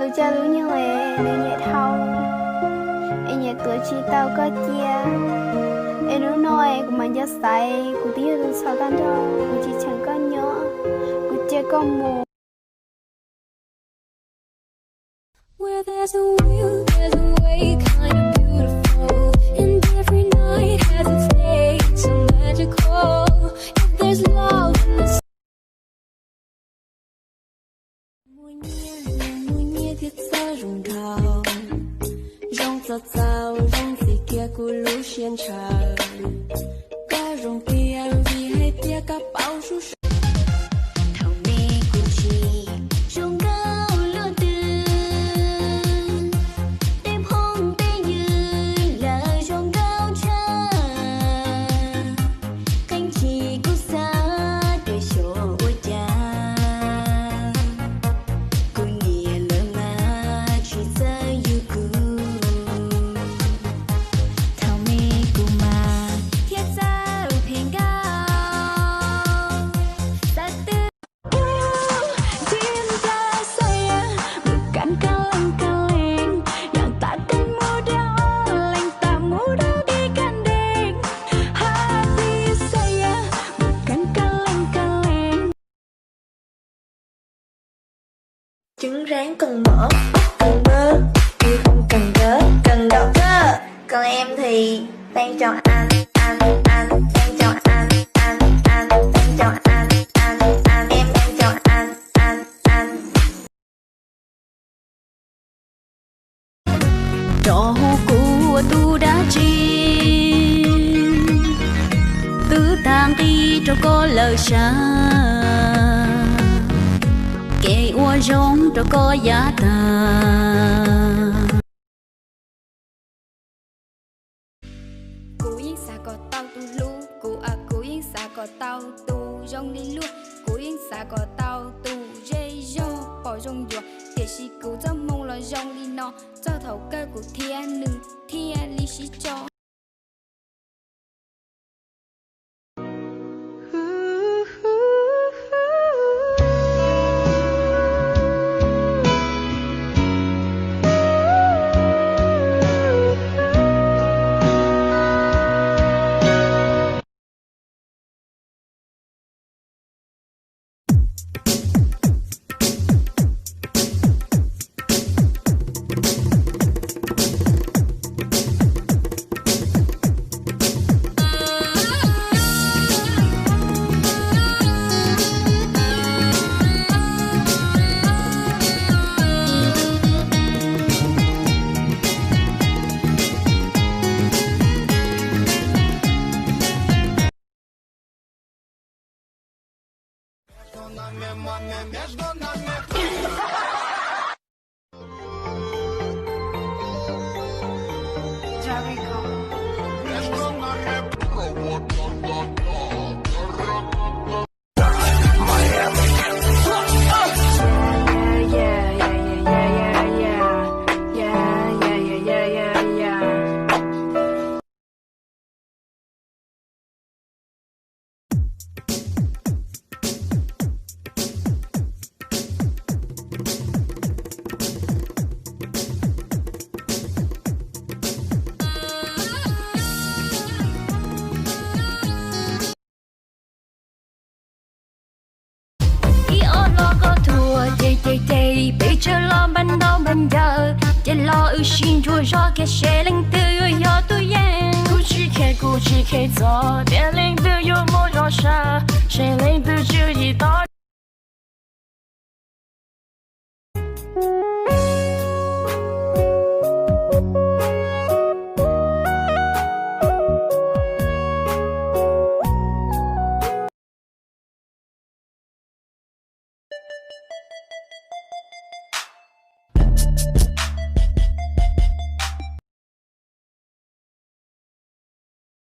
Lu cha lu như lệ lu nhẹ thâu em nhẹ tuổi chi tao có chia em lu nói của mình cho say của tí lu sao tan cho của chỉ chẳng có nhớ của chia có mù. Where there's a will, there's a way, kind of beautiful. And every night has its day, so magical. If there's love in the mùi nhẹ thiết xa rung rào, rong giọt rào, rong gì kia của lũ xiên trời. Có rong kia vì hay tia cả bao su sa. Trứng rán cần mỡ, cần bơ, thì không cần gớ, cần đậu cơ. Còn em thì đang chọn anh, đang chọn anh, đang chọn anh, em đang chọn anh. Trò của tu đã chi, tứ tang đi cho có lời xa. Kể ua rong cho có giá ta. Cú yên xa có tao tu lu, cú yên xa có tao tu rong đi lu, cú yên xa có tao tu dây rong bỏ rong dùa, tiệt sĩ cú cho mong là rong đi nó, cho thầu cơ của thiên nừng thiên lý sĩ cho. Bây giờ lo ban đầu ban giờ chỉ lo ưu xin chúa cho cái xe linh tư yêu tôi yên cô chỉ khe gió để linh tư yêu mỗi gió xa xe linh tư chưa gì đó.